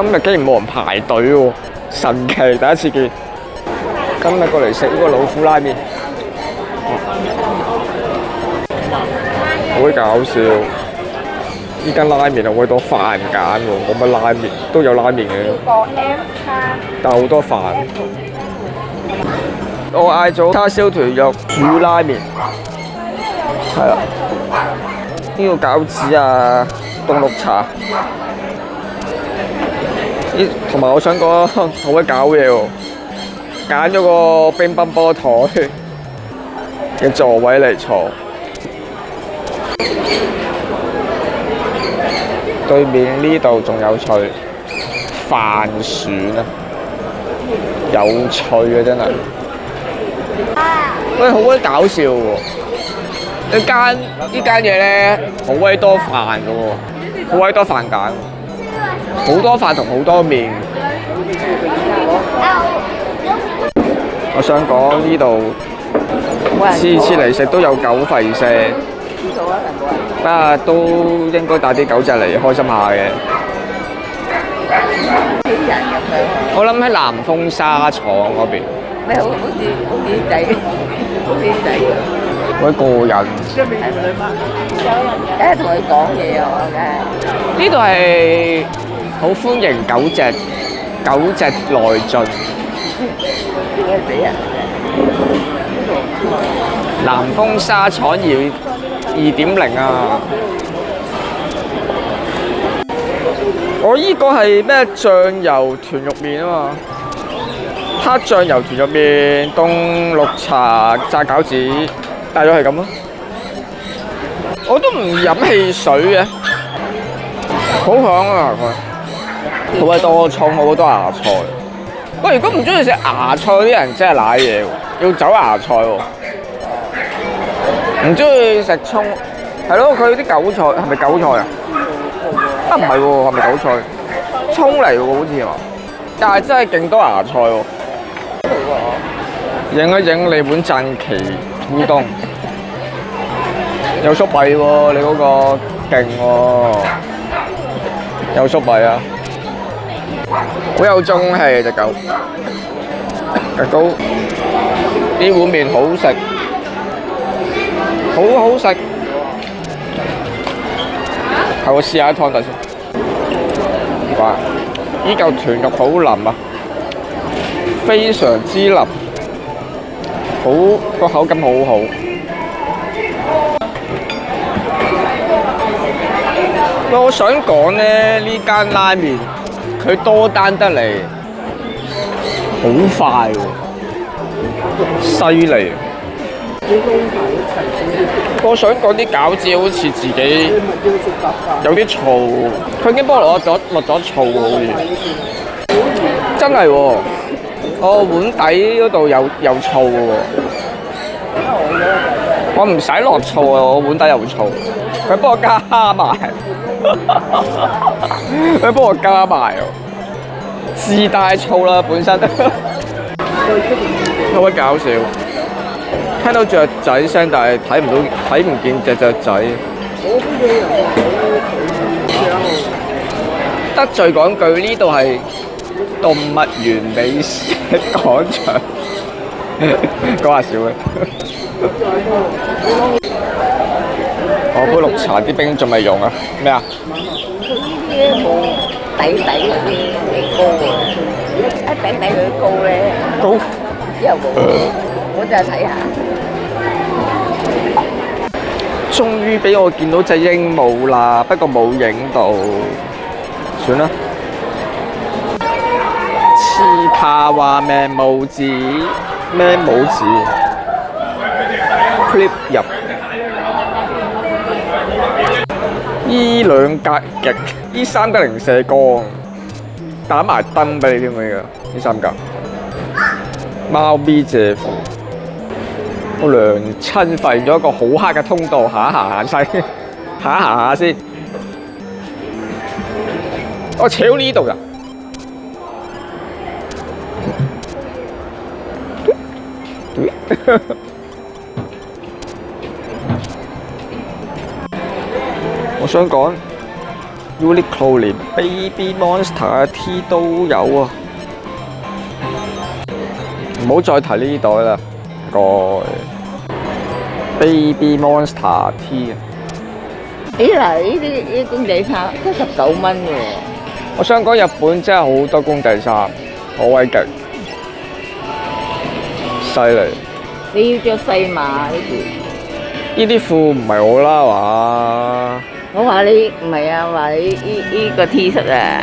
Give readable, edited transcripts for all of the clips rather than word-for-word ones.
今日竟然冇人排隊喎，神奇！第一次見。今日過嚟食呢個老虎拉麵，好鬼搞笑！呢間拉麵好鬼多飯揀喎，冇乜拉麵，都有拉麵嘅，但好多飯。我嗌咗叉燒豚肉煮拉麵，係啦。呢個餃子啊，凍綠茶。同埋我想講，好鬼搞嘢喎！揀咗個乒乓波台嘅座位嚟坐，對面呢度仲有趣帆船啊，有趣啊真係。喂，好鬼搞笑喎！呢間嘢咧，好鬼多飯嘅喎，好鬼多飯揀，好多飯同好多麵。我想講呢度次次嚟食都有狗吠聲，不過都應該帶啲狗仔嚟開心下嘅。我諗喺南豐紗廠嗰邊。咩好似仔，好似仔好鬼過癮。梗係同佢講嘢啊！梗係。呢度係好歡迎狗隻內進。點解死人？南豐紗廠2.0啊！我依個係咩醬油豚肉麵啊嘛，黑醬油豚肉麵、凍綠茶、炸餃子，大約係咁咯。我都唔飲汽水嘅，好香啊佢，好鬼多葱，好多芽菜。喂，如果唔中意食芽菜嗰啲人真係賴嘢喎，要走芽菜喎。唔中意食葱，係咯，佢啲韭菜係咪韭菜啊？啊唔係喎，係咪韭菜？葱嚟喎好似話，但係真係勁多芽菜喎。影一影你碗讚岐烏冬，有粟米喎，你嗰個勁喎，有粟米啊！好有中氣隻狗，隻狗呢碗麵好食，好好食。係我試下啲湯底先。哇！依嚿豚肉好腍啊，非常之腍，好個口感好好。喂，我想講咧，呢間拉麵佢多單得嚟，好快喎，犀利！我想講啲餃子好似自己有啲醋，佢已經幫我落咗醋喎，好似真係喎。我碗底嗰度有醋喎，我唔使落醋啊，我碗底有醋，佢幫我加埋，佢幫我加埋喎，自帶醋啦本身，好鬼搞笑。聽到雀仔聲，但係睇唔見隻雀仔。得罪講句，呢度係動物園美食廣場，講下笑嘅。我杯綠茶啲冰仲未溶啊？咩啊？呢啲冇底嗰啲膏啊，一頂佢啲膏咧，膏之後冇，我就睇下。終於俾我見到隻鸚鵡啦，不過冇影到，算啦。似卡話咩帽子？咩帽子 ？clip 入。依兩格極，依三格零射光，打埋燈俾你添㗎，呢三格。貓咪借庫。我娘親發現咗一個好黑嘅通道，行西，行下先。我扯到呢度㗎。我想講 Uniqlo 連 Baby Monster 嘅 T 都有啊！唔好再提呢啲袋啦，個 Baby Monster T 啊！咦嗱，呢啲公仔衫79蚊喎。我想講日本真係好多公仔衫，好鬼勁，犀利！你要着細碼呢條？呢啲褲唔係我啦話，我話你唔係啊，話你呢個 T 恤啊。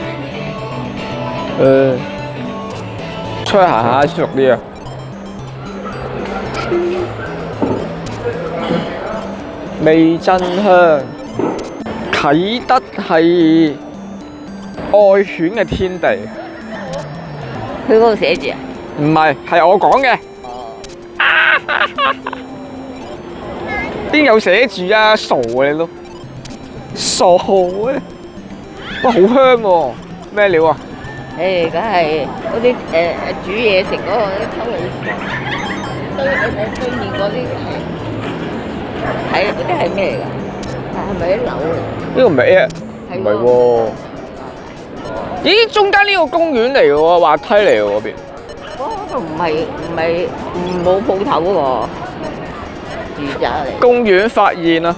出去行下舒服啲啊！味真香，啟德係愛犬嘅天地。佢嗰度寫住啊？唔係，係我講嘅。邊有寫住啊？傻啊你都傻啊！哇，好香喎！咩料啊？誒，梗係嗰啲煮嘢食嗰個抽氣對面嗰啲係嗰啲係咩嚟㗎？係咪啲樓嚟？呢個唔係 A，唔係喎。咦，中間呢個公園嚟嘅喎，滑梯嚟嘅喎嗰邊。嗰度唔係冇鋪頭嗰個住宅嚟。公園發現啊！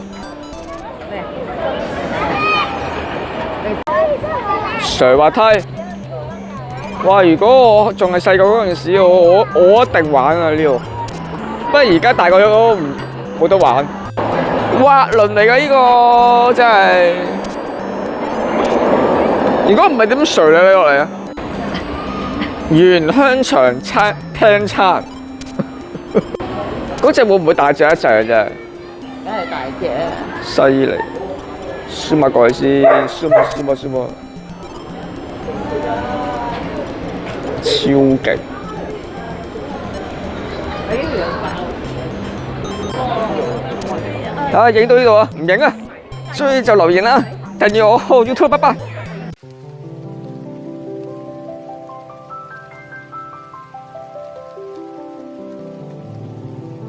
上滑梯。哇！如果我仲係細個嗰陣時，我一定玩啊呢度。不過而家大個咗都冇得玩。滑輪嚟㗎呢個真係。如果唔係點垂你落嚟啊？原香腸廳餐，嗰隻會唔會大隻一隻啊？真係。梗係大隻啊！犀利。輸埋過去先，輸埋。超勁！啊，影到呢度啊，唔影啊，所以就留言啦，訂閱我 YouTube，拜拜。